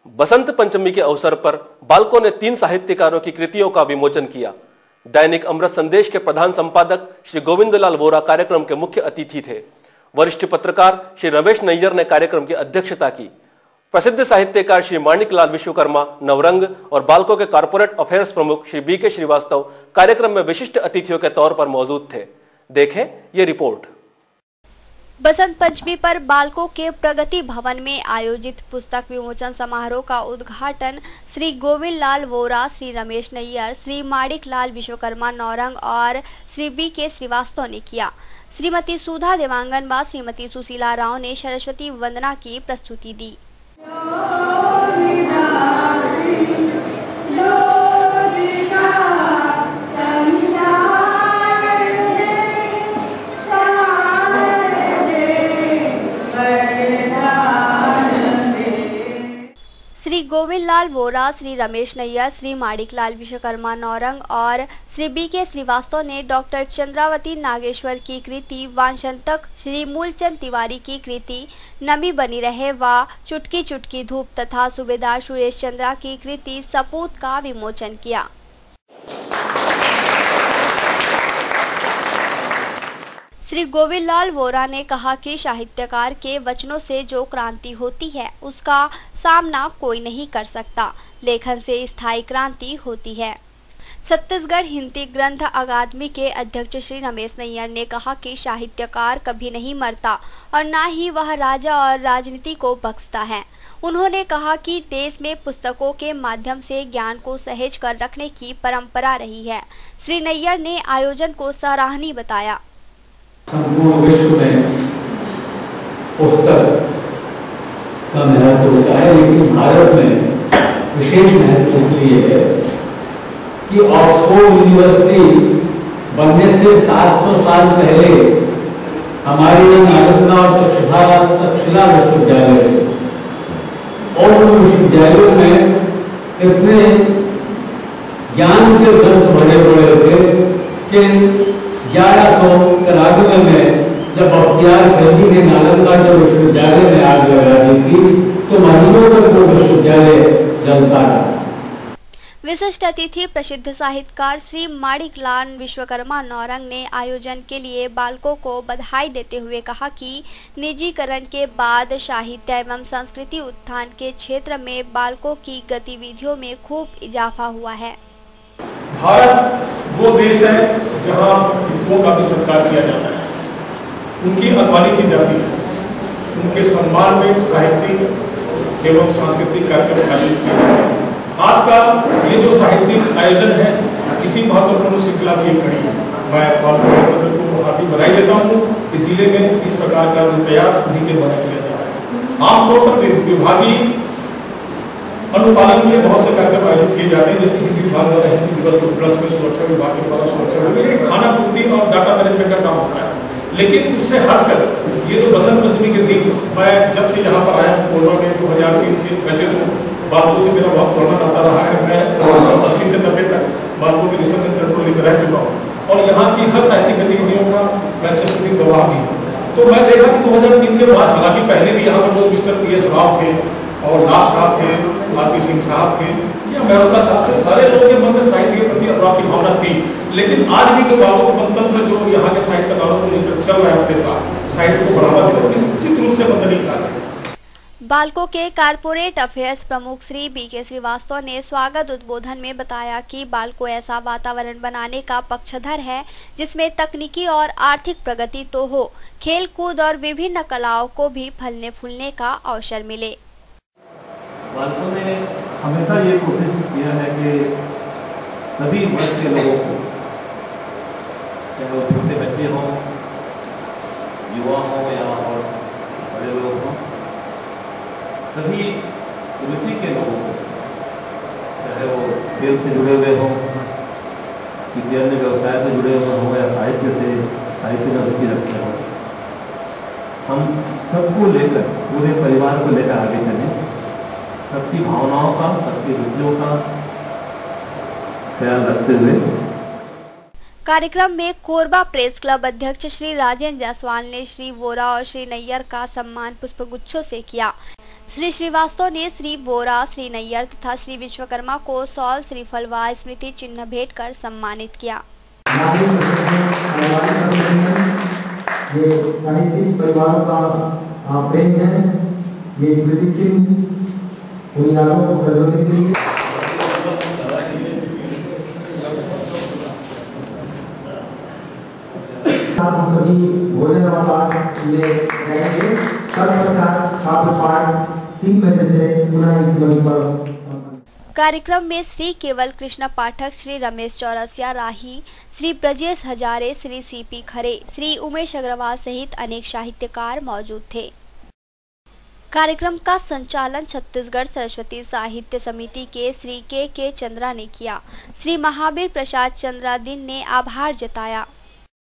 बसंत पंचमी के अवसर पर बालकों ने 3 साहित्यकारों की कृतियों का विमोचन किया। दैनिक अमृत संदेश के प्रधान संपादक श्री गोविंदलाल वोरा कार्यक्रम के मुख्य अतिथि थे। वरिष्ठ पत्रकार श्री रमेश नैयर ने कार्यक्रम की अध्यक्षता की। प्रसिद्ध साहित्यकार श्री माणिकलाल विश्वकर्मा नवरंग और बालकों के कॉर्पोरेट अफेयर्स प्रमुख श्री बीके श्रीवास्तव कार्यक्रम में विशिष्ट अतिथियों के तौर पर मौजूद थे। देखें ये रिपोर्ट। बसंत पंचमी पर बालकों के प्रगति भवन में आयोजित पुस्तक विमोचन समारोह का उद्घाटन श्री गोविंदलाल वोरा, श्री रमेश नैयर, श्री माणिकलाल विश्वकर्मा नौरंग और श्री बीके श्रीवास्तव ने किया। श्रीमती सुधा देवांगन व श्रीमती सुशीला राव ने सरस्वती वंदना की प्रस्तुति दी। श्री गोविंदलाल वोरा, श्री रमेश नैयर, श्री माणिकलाल विश्वकर्मा नौरंग और श्री बीके श्रीवास्तव ने डॉक्टर चंद्रावती नागेश्वर की कृति वांछनतक, श्री मूलचंद तिवारी की कृति नमी बनी रहे व चुटकी चुटकी धूप तथा सूबेदार सुरेश चंद्रा की कृति सपूत का विमोचन किया। श्री गोविंदलाल वोरा ने कहा कि साहित्यकार के वचनों से जो क्रांति होती है उसका सामना कोई नहीं कर सकता। लेखन से स्थायी क्रांति होती है। छत्तीसगढ़ हिंदी ग्रंथ अकादमी के अध्यक्ष श्री रमेश नैयर ने कहा कि साहित्यकार कभी नहीं मरता और न ही वह राजा और राजनीति को बख्शता है। उन्होंने कहा कि देश में पुस्तकों के माध्यम से ज्ञान को सहेज कर रखने की परंपरा रही है। श्री नैयर ने आयोजन को सराहनीय बताया। संपूर्ण विश्व में पुस्तक का महत्व होता है, लेकिन भारत में विशेष महत्व इसलिए है कि ऑक्सफोर्ड यूनिवर्सिटी बनने से 700 साल पहले हमारे यहाँ नालंदा और तक्षशिला विश्वविद्यालय और उन विश्वविद्यालयों में इतने ज्ञान के ग्रंथ भरे पड़े थे कि 1193 में जब बख्तियार खिलजी ने नालंदा के विश्वविद्यालय में आग लगा दी थी तो महीनों तक वो विश्वविद्यालय जलता रहा। विशिष्ट अतिथि प्रसिद्ध साहित्यकार श्री माणिकलाल विश्वकर्मा नौरंग ने आयोजन के लिए बालकों को बधाई देते हुए कहा कि निजीकरण के बाद साहित्य एवं संस्कृति उत्थान के क्षेत्र में बालकों की गतिविधियों में खूब इजाफा हुआ है। भारत वो देश है जहां विद्वानों का भी सत्कार किया जाता है, उनकी अगवानी की जाती है, उनके सम्मान में साहित्यिक एवं सांस्कृतिक कार्यक्रम आयोजित किए जाते हैं। आज का ये जो साहित्यिक आयोजन है किसी महत्वपूर्ण श्रृंखला की कड़ी है। मैं को काफी बधाई देता हूँ कि जिले में इस प्रकार का प्रयास उन्हीं के द्वारा किया जा रहा है। आमतौर पर विभागीय अनुपालन के बहुत से कार्यक्रम आयोजित किए जाते हैं, जैसे हिंदी विभाग द्वारा हिंदी दिवस उपलक्ष्य में सुरक्षा विभाग के द्वारा सुरक्षा विभाग खाना पूर्ति और डाटा मैनेजमेंट का काम होता है। लेकिन उससे हटकर ये जो बसंत पंचमी के दिन मैं जब से यहाँ पर आया कोरोना में 2003 से, वैसे तो बालकों से मेरा बहुत पुराना नाता रहा है। मैं 80 से 90 तक बालकों के रिसर्च सेंटर पर लेकर रह चुका हूँ और यहाँ की हर साहित्यिक गतिविधियों का मैं चस्पी गवाह भी हूँ। तो मैं देखा कि 2003 के बाद, हालांकि पहले भी यहाँ पर लोग मिस्टर PS राव थे और नाथ साहब थे, RP सिंह साहब थे या मेहता साहब थे, सारे लोगों के मन में साहित्य के प्रति अनुराग की भावना थी। लेकिन आज भी जो बालकों के मंतव्य जो यहाँ के साहित्यकारों को लेकर चल रहा है अपने साथ साहित्य को बढ़ावा देना, निश्चित रूप से वंदनीय कार्य है। बालकों के कॉर्पोरेट अफेयर्स प्रमुख श्री बीके श्रीवास्तव ने स्वागत उद्बोधन में बताया कि बालकों ऐसा वातावरण बनाने का पक्षधर है जिसमें तकनीकी और आर्थिक प्रगति तो हो, खेल कूद और विभिन्न कलाओं को भी फलने फूलने का अवसर मिले। बालकों ने हमेशा ये कोशिश किया है कि सभी वर्ग के लोगों को, चाहे वो छोटे बच्चे हों, युवा हों या और बड़े लोग हों, सभी रुचि के लोगों को, चाहे वो खेल से जुड़े हुए हों, किसी अन्य व्यवसाय से जुड़े हुए हों या साहित्य में रुचि रखते हों, हम सबको लेकर, पूरे परिवार को लेकर आगे चलें। सबकी भावनाओं का, सबकी रुचियों का ख्याल रखते हुए। कार्यक्रम में कोरबा प्रेस क्लब अध्यक्ष श्री राजेंद्र जायसवाल ने श्री वोरा और श्री नैयर का सम्मान पुष्पगुच्छों से किया। श्री श्रीवास्तव ने श्री वोरा, श्री नैयर तथा श्री विश्वकर्मा को शॉल, श्रीफल व स्मृति चिन्ह भेंट कर सम्मानित किया। ये साहित्यिक परिवारों का प्रेम है, ये स्मृति चिन्ह उन यादों को संजोने के लिए हम सभी भोजन अवकाश में रहेंगे। तत्पश्चात छात्र पाठ 3 बजे से पुनः इस मंच पर। कार्यक्रम में श्री केवल कृष्ण पाठक, श्री रमेश चौरसिया राही, श्री ब्रजेश हजारे, श्री सीपी खरे, श्री उमेश अग्रवाल सहित अनेक साहित्यकार मौजूद थे। कार्यक्रम का संचालन छत्तीसगढ़ सरस्वती साहित्य समिति के श्री के चंद्रा ने किया। श्री महावीर प्रसाद चंद्रा दिन ने आभार जताया।